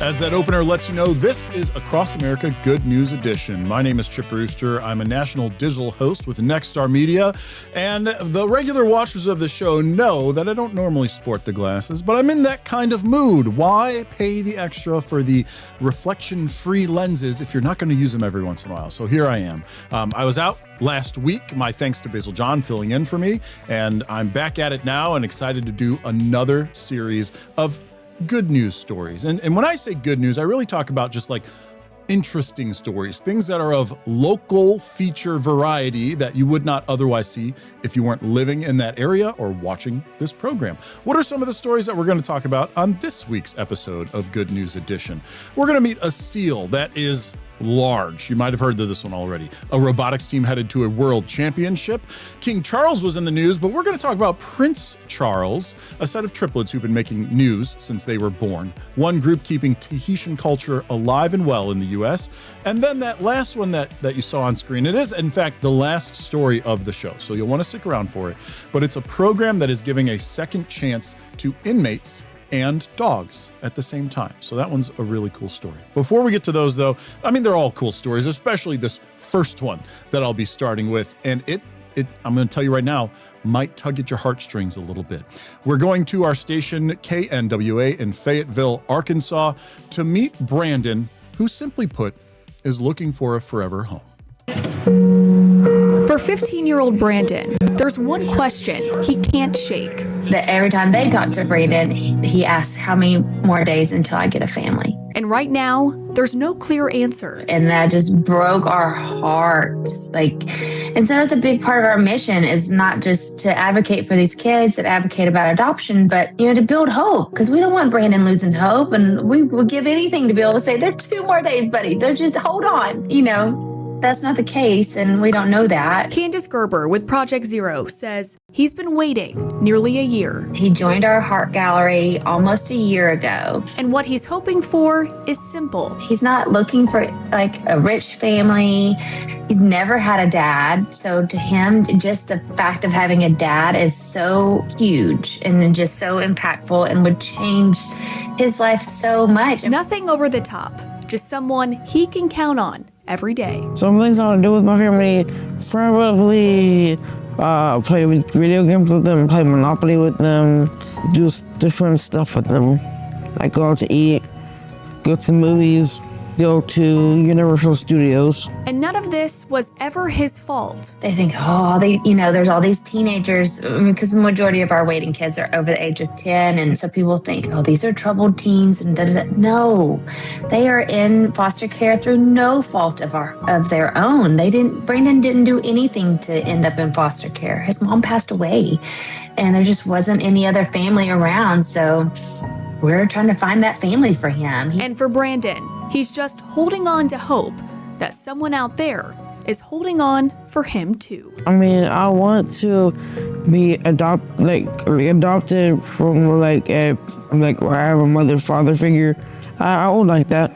As that opener lets you know, this is Across America Good News Edition. My name is Chip Brewster. I'm a national digital host with Nexstar Media, and the regular watchers of the show know that I don't normally sport the glasses, but I'm in that kind of mood. Why pay the extra for the reflection-free lenses if you're not going to use them every once in a while? So here I am. I was out last week, my thanks to Basil John filling in for me, and I'm back at it now and excited to do another series of good news stories. And when I say good news, I really talk about just like interesting stories, things that are of local feature variety that you would not otherwise see if you weren't living in that area or watching this program. What are some of the stories that we're going to talk about on this week's episode of Good News Edition? We're going to meet a seal that is large. You might have heard of this one already. A robotics team headed to a world championship. King Charles was in the news, but we're going to talk about Prince Charles, a set of triplets who've been making news since they were born. One group keeping Tahitian culture alive and well in the U.S. And then that last one that you saw on screen, it is, in fact, the last story of the show, so you'll want to stick around for it. But it's a program that is giving a second chance to inmates and dogs at the same time. So that one's a really cool story. Before we get to those though, I mean, they're all cool stories, especially this first one that I'll be starting with. And I'm going to tell you right now, might tug at your heartstrings a little bit. We're going to our station KNWA in Fayetteville, Arkansas to meet Brandon, who simply put is looking for a forever home. For 15-year-old Brandon, there's one question he can't shake. That every time they talk to Brandon, he asks how many more days until I get a family. And right now, there's no clear answer. And that just broke our hearts. And so that's a big part of our mission, is not just to advocate for these kids and advocate about adoption, but, to build hope, because we don't want Brandon losing hope. And we would give anything to be able to say, there are 2 more days, buddy. They're just, hold on, That's not the case, and we don't know that. Candace Gerber with Project Zero says he's been waiting nearly a year. He joined our art gallery almost a year ago. And what he's hoping for is simple. He's not looking for a rich family. He's never had a dad. So to him, just the fact of having a dad is so huge and just so impactful and would change his life so much. Nothing over the top, just someone he can count on every day. Some things I want to do with my family, probably play with video games with them, play Monopoly with them, do different stuff with them, like go out to eat, go to movies, go to Universal Studios. And none of this was ever his fault. They think, there's all these teenagers, because the majority of our waiting kids are over the age of 10. And so people think, these are troubled teens and da-da-da. No, they are in foster care through no fault of their own. Brandon didn't do anything to end up in foster care. His mom passed away and there just wasn't any other family around. So we're trying to find that family for him. And for Brandon, he's just holding on to hope that someone out there is holding on for him too. I want to be adopted from where I have a mother-father figure. I would like that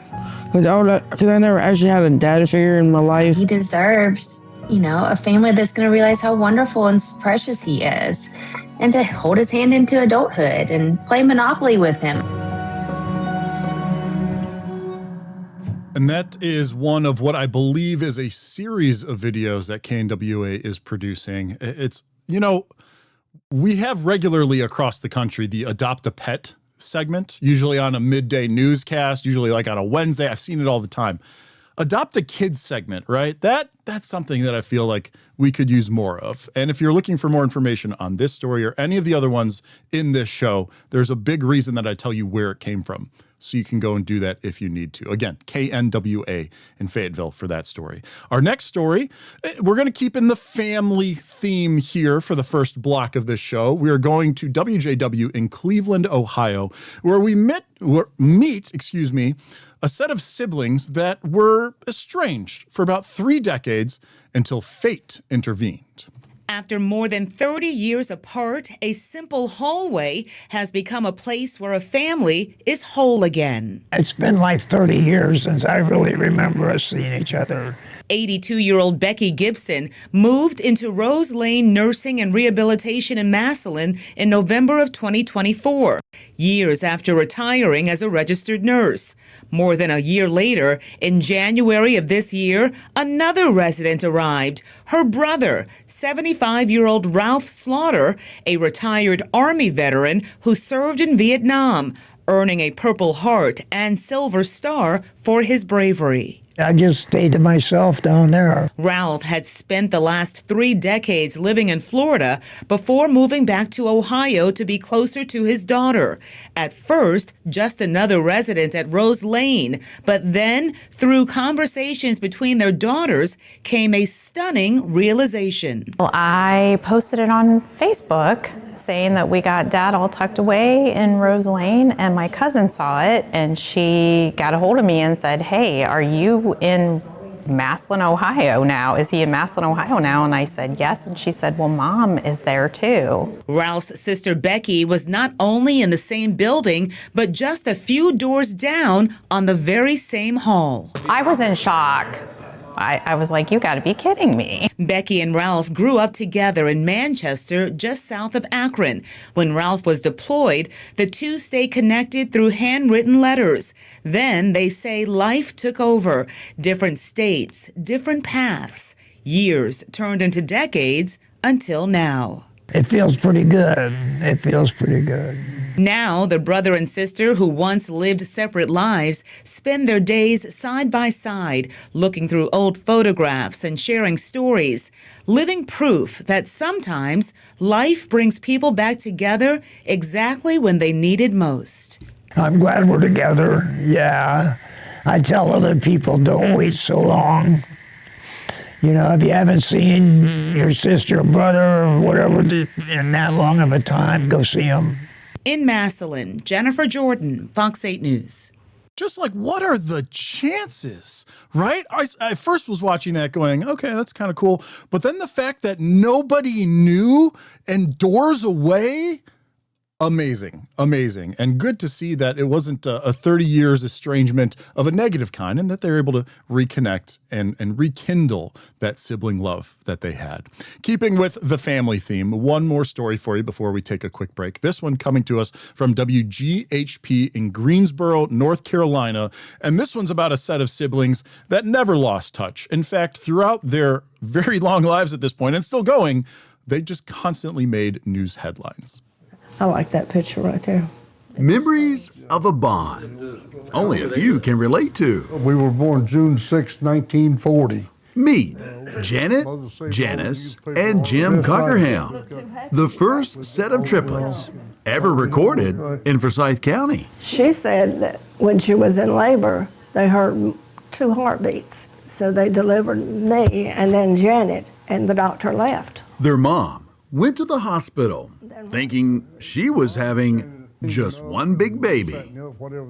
because I never actually had a dad figure in my life. He deserves, a family that's going to realize how wonderful and precious he is, and to hold his hand into adulthood and play Monopoly with him. And that is one of what I believe is a series of videos that KNWA is producing. It's, we have regularly across the country the Adopt a Pet segment, usually on a midday newscast, usually like on a Wednesday. I've seen it all the time. Adopt a Kids segment, right? That's something that I feel like we could use more of. And if you're looking for more information on this story or any of the other ones in this show, there's a big reason that I tell you where it came from. So you can go and do that if you need to. Again, KNWA in Fayetteville for that story. Our next story, we're going to keep in the family theme here for the first block of this show. We are going to WJW in Cleveland, Ohio, where we meet a set of siblings that were estranged for about 3 decades until fate intervened. After more than 30 years apart, a simple hallway has become a place where a family is whole again. It's been like 30 years since I really remember us seeing each other. 82-year-old Becky Gibson moved into Rose Lane Nursing and Rehabilitation in Massillon in November of 2024, years after retiring as a registered nurse. More than a year later, in January of this year, another resident arrived, her brother, 75-year-old Ralph Slaughter, a retired Army veteran who served in Vietnam, earning a Purple Heart and Silver Star for his bravery. I just stayed to myself down there. Ralph had spent the last 3 decades living in Florida before moving back to Ohio to be closer to his daughter. At first, just another resident at Rose Lane, but then, through conversations between their daughters, came a stunning realization. Well, I posted it on Facebook saying that we got Dad all tucked away in Rose Lane, and my cousin saw it, and she got a hold of me and said, "Hey, are you in Massillon, Ohio now? Is he in Massillon, Ohio now?" And I said, "Yes." And she said, "Well, Mom is there too." Ralph's sister Becky was not only in the same building, but just a few doors down on the very same hall. I was in shock. I was like, "You gotta be kidding me." Becky and Ralph grew up together in Manchester, just south of Akron. When Ralph was deployed, the two stayed connected through handwritten letters. Then they say life took over. Different states, different paths. Years turned into decades until now. It feels pretty good. It feels pretty good. Now, the brother and sister who once lived separate lives spend their days side by side, looking through old photographs and sharing stories, living proof that sometimes life brings people back together exactly when they need it most. I'm glad we're together, yeah. I tell other people, don't wait so long. You know, if you haven't seen your sister or brother or whatever in that long of a time, go see them. In Massillon, Jennifer Jordan, Fox 8 News. Just like, what are the chances, right? I first was watching that going, okay, that's kind of cool. But then the fact that nobody knew and doors away, amazing, amazing. And good to see that it wasn't a 30 years estrangement of a negative kind and that they were able to reconnect and rekindle that sibling love that they had. Keeping with the family theme, one more story for you before we take a quick break. This one coming to us from WGHP in Greensboro, North Carolina. And this one's about a set of siblings that never lost touch. In fact, throughout their very long lives at this point, and still going, they just constantly made news headlines. I like that picture right there. Memories of a bond. Only a few can relate to. We were born June 6, 1940. Meet Janet, Janice, and Jim Cockerham, the first set of triplets ever recorded in Forsyth County. She said that when she was in labor, they heard 2 heartbeats. So they delivered me and then Janet, and the doctor left. Their mom went to the hospital thinking she was having just one big baby,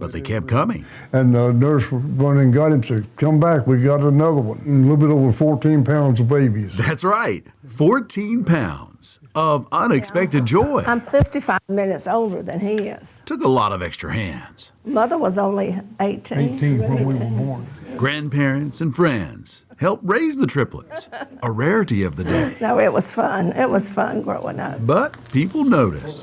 but they kept coming. And the nurse run and got him, said, "Come back, we got another one." And a little bit over 14 pounds of babies. That's right, 14 pounds of unexpected joy. I'm 55 minutes older than he is. Took a lot of extra hands. Mother was only 18. 18 when we were born. Grandparents and friends helped raise the triplets, a rarity of the day. No, it was fun. It was fun growing up. But people noticed.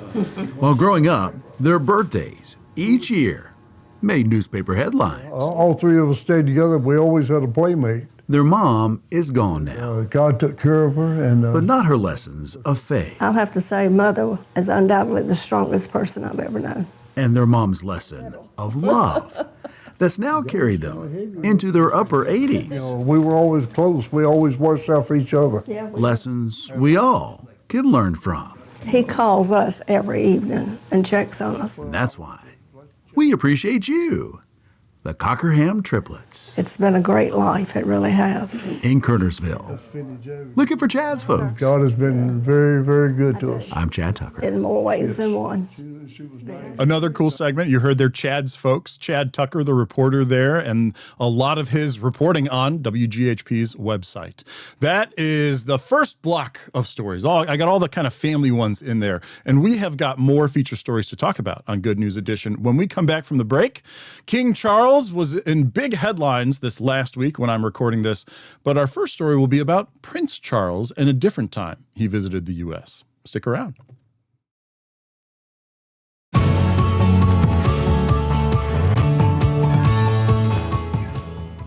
While growing up, their birthdays each year made newspaper headlines. All 3 of us stayed together. We always had a playmate. Their mom is gone now, God took care of her. And but not her lessons of faith. I'll have to say Mother is undoubtedly the strongest person I've ever known. And their mom's lesson of love that's now carried them into their upper 80s. You know, we were always close. We always watched out for each other. Yeah, Lessons we all can learn from. he calls us every evening and checks on us. And that's why we appreciate you, the Cockerham triplets. It's been a great life. It really has. In Kernersville. Looking for Chad's folks. God has been very, very good to us. I'm Chad Tucker. In more ways than one. Another cool segment. You heard there Chad's folks, Chad Tucker, the reporter there, and a lot of his reporting on WGHP's website. That is the first block of stories. I got all the kind of family ones in there. And we have got more feature stories to talk about on Good News Edition. When we come back from the break, King Charles Charles was in big headlines this last week when I'm recording this, but our first story will be about Prince Charles and a different time he visited the U.S. Stick around.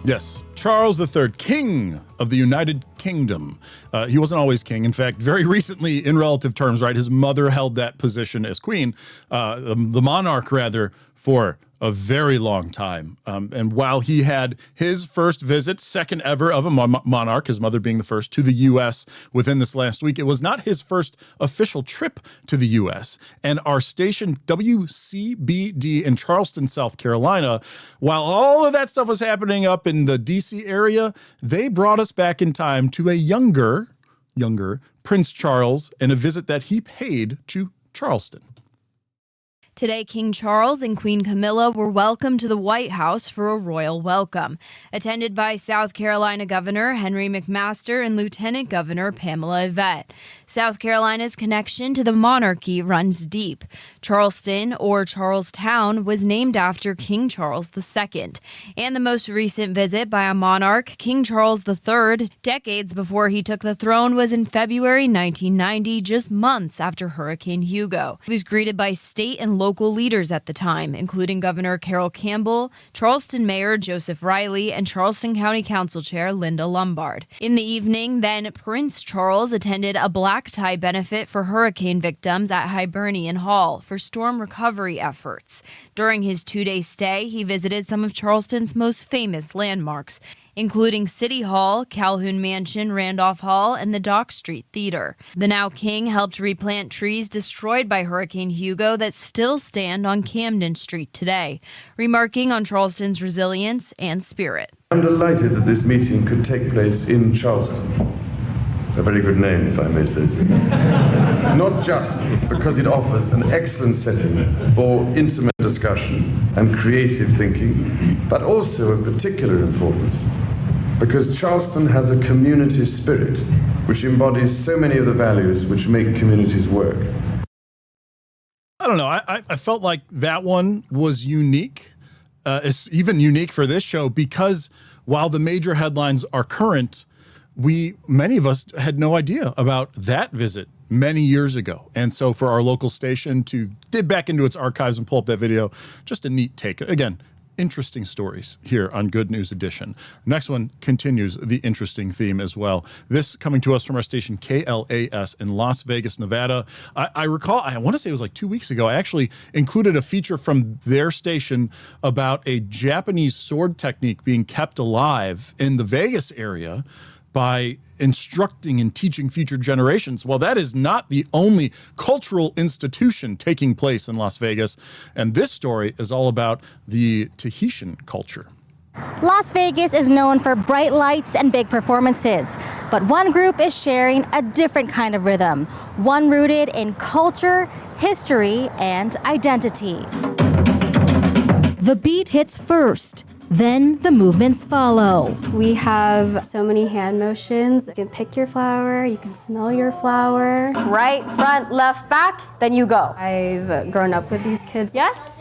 Yes, Charles III, King of the United Kingdom. He wasn't always king. In fact, very recently, in relative terms, right, his mother held that position as queen, the monarch, rather, for a very long time. And while he had his first visit, second ever of a monarch, his mother being the first, to the U.S. within this last week, it was not his first official trip to the U.S. And our station WCBD in Charleston, South Carolina, while all of that stuff was happening up in the D.C. area, they brought us back in time to a younger Prince Charles and a visit that he paid to Charleston. Today, King Charles and Queen Camilla were welcomed to the White House for a royal welcome, attended by South Carolina Governor Henry McMaster and Lieutenant Governor Pamela Yvette. South Carolina's connection to the monarchy runs deep. Charleston, or Charlestown, was named after King Charles II. And the most recent visit by a monarch, King Charles III, decades before he took the throne, was in February 1990, just months after Hurricane Hugo. He was greeted by state and local leaders at the time, including Governor Carol Campbell, Charleston Mayor Joseph Riley, and Charleston County Council Chair Linda Lombard. In the evening, then, Prince Charles attended a black tie benefit for hurricane victims at Hibernian Hall for storm recovery efforts. During his two-day stay, he visited some of Charleston's most famous landmarks, including City Hall, Calhoun Mansion, Randolph Hall, and the Dock Street Theater. The now king helped replant trees destroyed by Hurricane Hugo that still stand on Camden Street today, remarking on Charleston's resilience and spirit. I'm delighted that this meeting could take place in Charleston. A very good name, if I may say so. Not just because it offers an excellent setting for intimate discussion and creative thinking, but also of particular importance because Charleston has a community spirit which embodies so many of the values which make communities work. I don't know. I felt like that one was unique. It's even unique for this show because while the major headlines are current, many of us had no idea about that visit many years ago. And so for our local station to dig back into its archives and pull up that video, just a neat take. Again, interesting stories here on Good News Edition. Next one continues the interesting theme as well. This coming to us from our station KLAS in Las Vegas, Nevada. I recall, I want to say it was like 2 weeks ago, I actually included a feature from their station about a Japanese sword technique being kept alive in the Vegas area by instructing and teaching future generations. Well, that is not the only cultural institution taking place in Las Vegas. And this story is all about the Tahitian culture. Las Vegas is known for bright lights and big performances, but one group is sharing a different kind of rhythm, one rooted in culture, history, and identity. The beat hits first. Then the movements follow. We have so many hand motions. You can pick your flower, you can smell your flower. Right, front, left, back, then you go. I've grown up with these kids. Yes?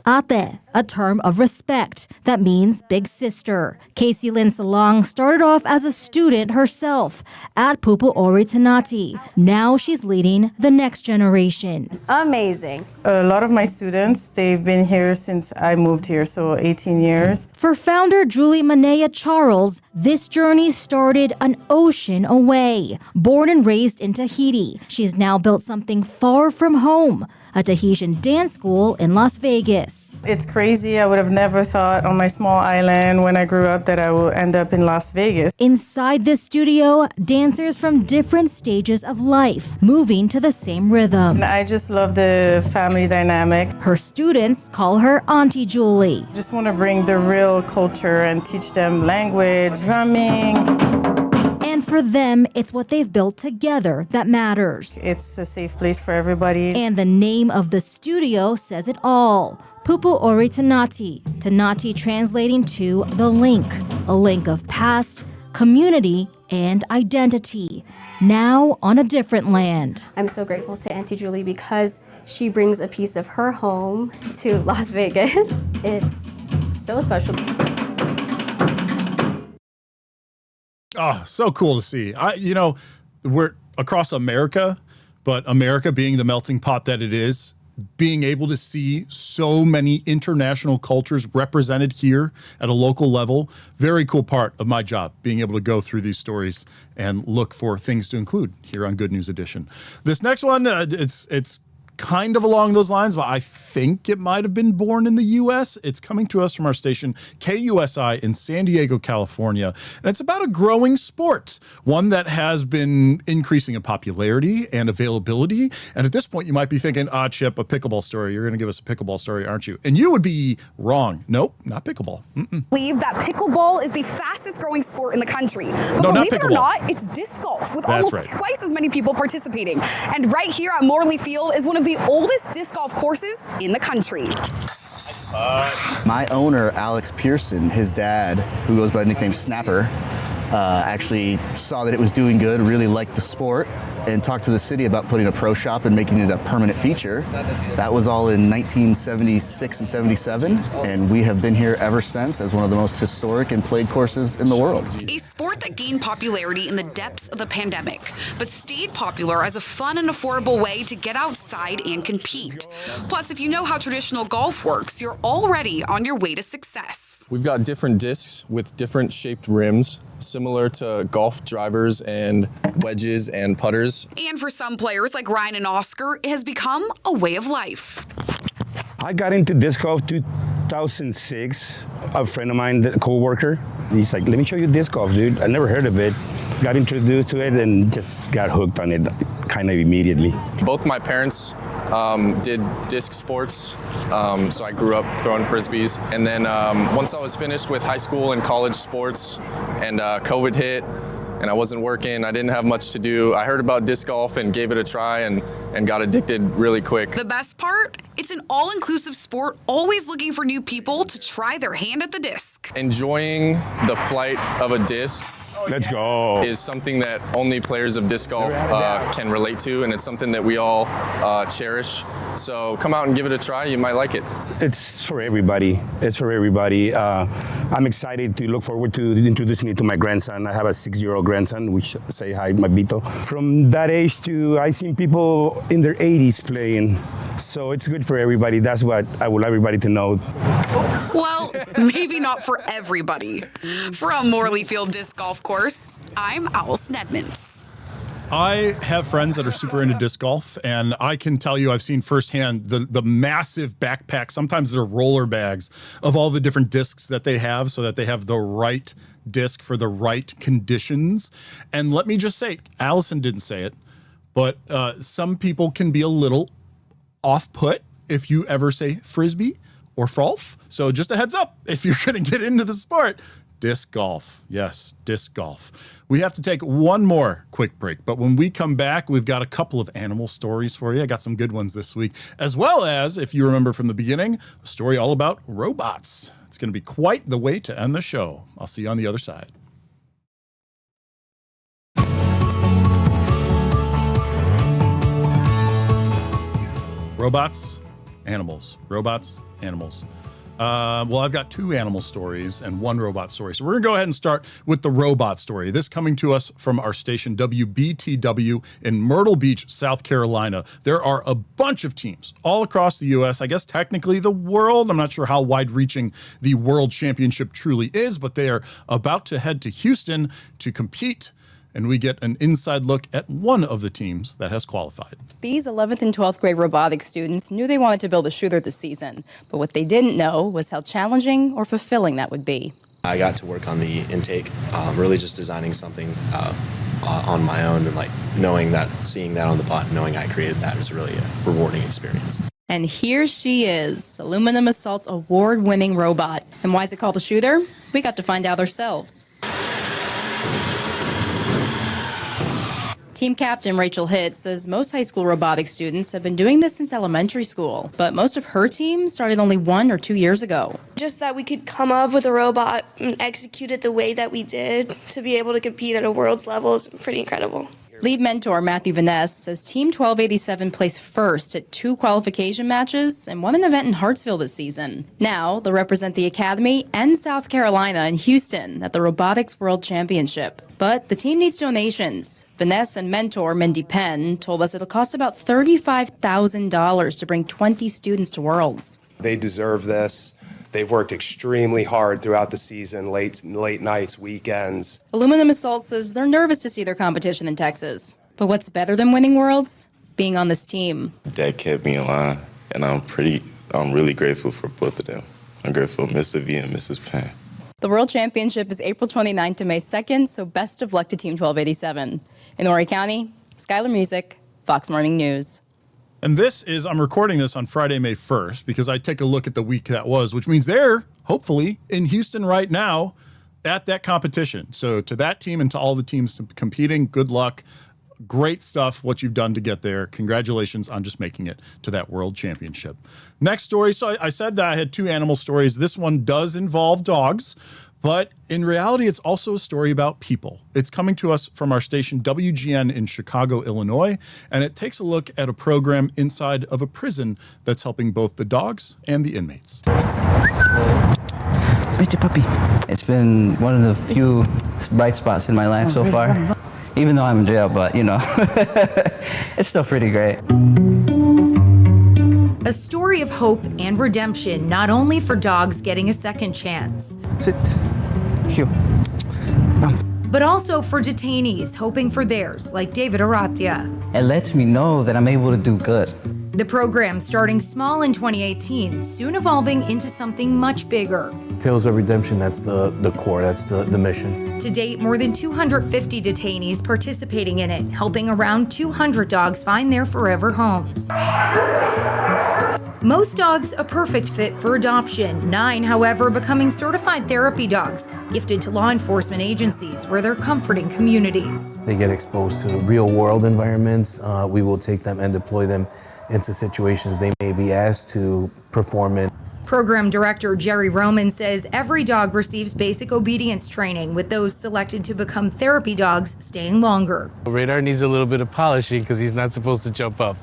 Ate, a term of respect that means big sister. Casey Lynn Salong started off as a student herself at Pupu Ori Tanati. Now she's leading the next generation. Amazing. A lot of my students, they've been here since I moved here, so 18 years. For founder Julie Manea Charles, this journey started an ocean away. Born and raised in Tahiti, she's now built something far from home, a Tahitian dance school in Las Vegas. It's crazy. I would have never thought on my small island when I grew up that I would end up in Las Vegas. Inside this studio, dancers from different stages of life, moving to the same rhythm. And I just love the family dynamic. Her students call her Auntie Julie. Just want to bring the real culture and teach them language, drumming. And for them, it's what they've built together that matters. It's a safe place for everybody. And the name of the studio says it all. Pupu Ori Tanati. Tanati translating to the link, a link of past, community, and identity. Now on a different land. I'm so grateful to Auntie Julie because She brings a piece of her home to Las Vegas. It's so special. Oh, so cool to see. We're across America, but America being the melting pot that it is, being able to see so many international cultures represented here at a local level, very cool part of my job, being able to go through these stories and look for things to include here on Good News Edition. This next one, it's kind of along those lines, but I think it might have been born in the U.S. It's coming to us from our station, KUSI in San Diego, California. And it's about a growing sport, one that has been increasing in popularity and availability. And at this point, you might be thinking, Chip, a pickleball story. You're going to give us a pickleball story, aren't you? And you would be wrong. Nope, not pickleball. Believe that pickleball is the fastest growing sport in the country. But No, believe it or not, it's disc golf with That's almost right. twice as many people participating. And right here at MYRTLE Field is one of the oldest disc golf courses in the country. My owner, Alex Pearson, his dad, who goes by the nickname Snapper, actually saw that it was doing good, really liked the sport, and talked to the city about putting a pro shop and making it a permanent feature. That was all in 1976 and 77, and we have been here ever since as one of the most historic and played courses in the world. A sport that gained popularity in the depths of the pandemic, but stayed popular as a fun and affordable way to get outside and compete. Plus, if you know how traditional golf works, you're already on your way to success. We've got different discs with different shaped rims, similar to golf drivers and wedges and putters. And for some players like Ryan and Oscar, it has become a way of life. I got into disc golf 2006. A friend of mine, a co-worker, he's like, let me show you disc golf, dude. I never heard of it. Got introduced to it and just got hooked on it kind of immediately. Both my parents did disc sports, so I grew up throwing frisbees. And then once I was finished with high school and college sports and COVID hit and I wasn't working, I didn't have much to do, I heard about disc golf and gave it a try and got addicted really quick. The best part? It's an all-inclusive sport, always looking for new people to try their hand at the disc. Enjoying the flight of a disc Let's go. is something that only players of disc golf can relate to, and it's something that we all cherish. So come out and give it a try, you might like it. It's for everybody. It's for everybody. I'm excited to look forward to introducing it to my grandson. I have a 6-year-old grandson, which say hi, my Vito. From that age to, I've seen people in their 80s playing. So it's good for everybody. That's what I would like everybody to know. Well, maybe not for everybody. From MYRTLE Field Disc Golf Course, I'm Allison Edmonds. I have friends that are super into disc golf, and I can tell you I've seen firsthand the massive backpack, sometimes they're roller bags, of all the different discs that they have so that they have the right disc for the right conditions. And let me just say, Allison didn't say it, but some people can be a little off-put if you ever say frisbee or frolf. So just a heads up, if you're going to get into the sport, disc golf. Yes, disc golf. We have to take one more quick break, but when we come back, we've got a couple of animal stories for you. I got some good ones this week, as well as, if you remember from the beginning, a story all about robots. It's going to be quite the way to end the show. I'll see you on the other side. Robots, animals. Robots, animals. Well, I've got 2 animal stories and 1 robot story. So we're going to go ahead and start with the robot story. This coming to us from our station WBTW in Myrtle Beach, South Carolina. There are a bunch of teams all across the U.S., I guess technically the world. I'm not sure how wide-reaching the World Championship truly is, but they are about to head to Houston to compete. And we get an inside look at one of the teams that has qualified. These 11th and 12th grade robotics students knew they wanted to build a shooter this season, but what they didn't know was how challenging or fulfilling that would be. I got to work on the intake, really just designing something on my own, and like seeing that on the bot, knowing I created that is really a rewarding experience. And here she is, Aluminum Assault's award-winning robot. And why is it called a shooter? We got to find out ourselves. Team captain Rachel Hitt says most high school robotics students have been doing this since elementary school, but most of her team started only 1 or 2 years ago. Just that we could come up with a robot and execute it the way that we did to be able to compete at a world's level is pretty incredible. Lead mentor Matthew Vaness says Team 1287 placed first at 2 qualification matches and won an event in Hartsville this season. Now they'll represent the Academy and South Carolina and Houston at the Robotics World Championship. But the team needs donations. Vaness and mentor Mindy Penn told us it'll cost about $35,000 to bring 20 students to Worlds. They deserve this. They've worked extremely hard throughout the season, late nights, weekends. Aluminum Assault says they're nervous to see their competition in Texas. But what's better than winning Worlds? Being on this team. Dad kept me in line, and I'm really grateful for both of them. I'm grateful for Mr. V and Mrs. Penn. The World Championship is April 29th to May 2nd, so best of luck to Team 1287. In Horry County, Skylar Musick, Fox Morning News. And I'm recording this on Friday, May 1st, because I take a look at the week that was, which means they're hopefully in Houston right now at that competition. So to that team and to all the teams competing, good luck. Great stuff, what you've done to get there. Congratulations on just making it to that World Championship. Next story. So I said that I had 2 animal stories. This one does involve dogs, but in reality, it's also a story about people. It's coming to us from our station WGN in Chicago, Illinois, and it takes a look at a program inside of a prison that's helping both the dogs and the inmates. Pretty puppy. It's been one of the few bright spots in my life so far. Even though I'm in jail, but you know, it's still pretty great. A story of hope and redemption, not only for dogs getting a second chance. Sit. Here. But also for detainees hoping for theirs, like David Aratia. It lets me know that I'm able to do good. The program starting small in 2018, soon evolving into something much bigger. Tales of Redemption, that's the core, that's the mission. To date, more than 250 detainees participating in it, helping around 200 dogs find their forever homes. Most dogs a perfect fit for adoption, 9, however, becoming certified therapy dogs, gifted to law enforcement agencies where they're comforting communities. They get exposed to real world environments. We will take them and deploy them into situations they may be asked to perform in. Program Director Jerry Roman says every dog receives basic obedience training, with those selected to become therapy dogs staying longer. Radar needs a little bit of polishing because he's not supposed to jump up.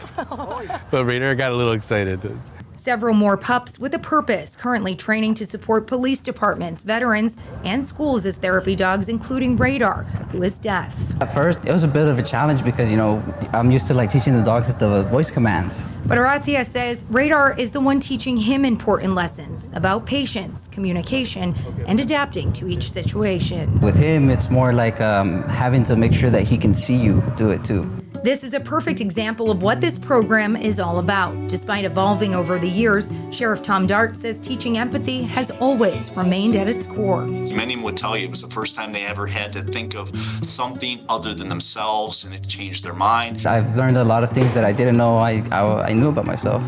But Radar got a little excited. Several more pups with a purpose, currently training to support police departments, veterans, and schools as therapy dogs, including Radar, who is deaf. At first, it was a bit of a challenge because, you know, I'm used to like teaching the dogs the voice commands. But Aratia says Radar is the one teaching him important lessons about patience, communication, and adapting to each situation. With him, it's more like having to make sure that he can see you do it too. This is a perfect example of what this program is all about. Despite evolving over the years, Sheriff Tom Dart says teaching empathy has always remained at its core. Many would tell you it was the first time they ever had to think of something other than themselves, and it changed their mind. I've learned a lot of things that I didn't know I knew about myself.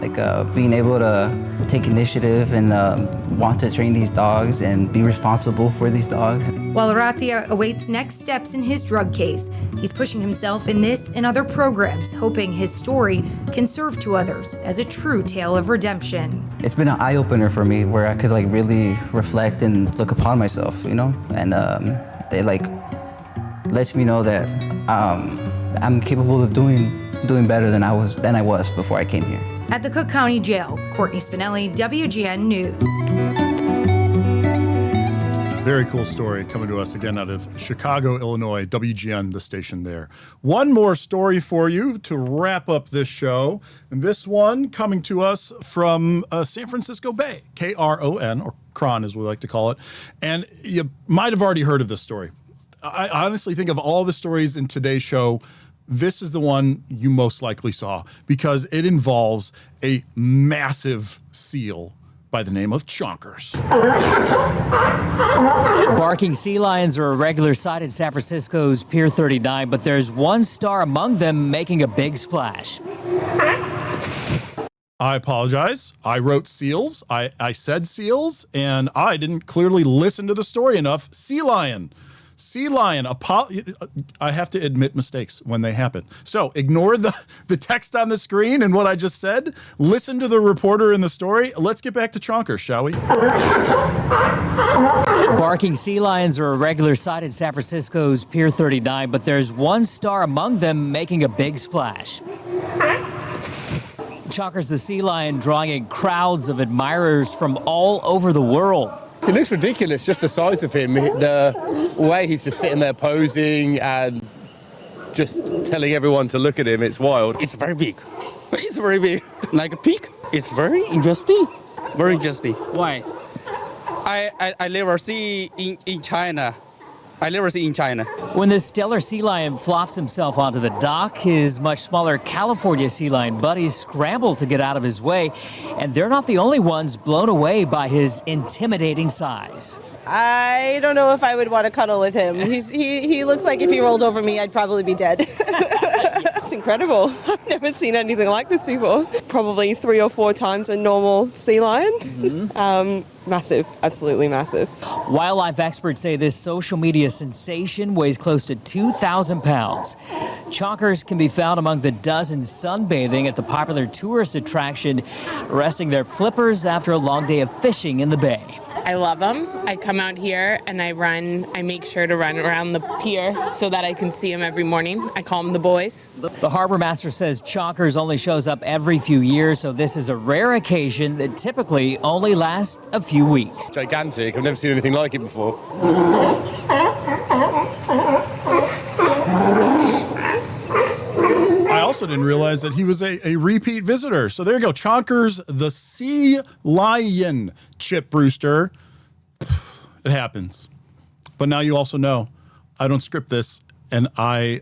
Like being able to take initiative and want to train these dogs and be responsible for these dogs. While Aratia awaits next steps in his drug case, he's pushing himself in this and other programs, hoping his story can serve to others as a true tale of redemption. It's been an eye-opener for me where I could like really reflect and look upon myself, you know? And it like lets me know that I'm capable of doing better than I was before I came here. At the Cook County Jail, Courtney Spinelli, WGN News. Very cool story coming to us again out of Chicago, Illinois, WGN, the station there. One more story for you to wrap up this show. And this one coming to us from San Francisco Bay, KRON, or KRON as we like to call it. And you might have already heard of this story. I honestly think of all the stories in today's show, this is the one you most likely saw because it involves a massive seal by the name of Chonkers. Barking sea lions are a regular sight in San Francisco's Pier 39, but there's one star among them making a big splash. I apologize. I wrote seals. I said seals, and I didn't clearly listen to the story enough. Sea lion. Sea lion, I have to admit mistakes when they happen. So ignore the text on the screen and what I just said. Listen to the reporter in the story. Let's get back to Chonkers, shall we? Barking sea lions are a regular sight in San Francisco's Pier 39, but there's one star among them making a big splash. Chonkers the sea lion drawing in crowds of admirers from all over the world. It looks ridiculous, just the size of him, the way he's just sitting there posing and just telling everyone to look at him. It's wild. It's very big. It's very big. Like a pig. It's very interesting. Very interesting. Why? I never see in China. I never see in China. When the stellar sea lion flops himself onto the dock, his much smaller California sea lion buddies scramble to get out of his way, and they're not the only ones blown away by his intimidating size. I don't know if I would want to cuddle with him. He looks like if he rolled over me, I'd probably be dead. It's incredible. I've never seen anything like this before. Probably 3 or 4 times a normal sea lion. Mm-hmm. Massive, absolutely massive. Wildlife experts say this social media sensation weighs close to 2,000 pounds. Chonkers can be found among the dozens sunbathing at the popular tourist attraction, resting their flippers after a long day of fishing in the bay. I love them. I come out here and I make sure to run around the pier so that I can see them every morning. I call them the boys. The harbor master says Chonkers only shows up every few years, so this is a rare occasion that typically only lasts a few weeks. Gigantic. I've never seen anything like it before. I also didn't realize that he was a repeat visitor. So there you go. Chonkers the sea lion, Chip Brewster. It happens. But now you also know I don't script this, and I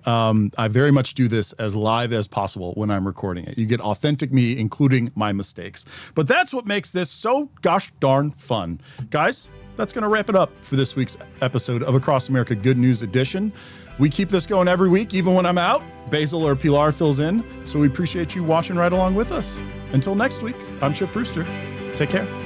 very much do this as live as possible when I'm recording it. You get authentic me, including my mistakes. But that's what makes this so gosh darn fun. Guys, that's going to wrap it up for this week's episode of Across America Good News Edition. We keep this going every week, even when I'm out. Basil or Pilar fills in, so we appreciate you watching right along with us. Until next week, I'm Chip Brewster. Take care.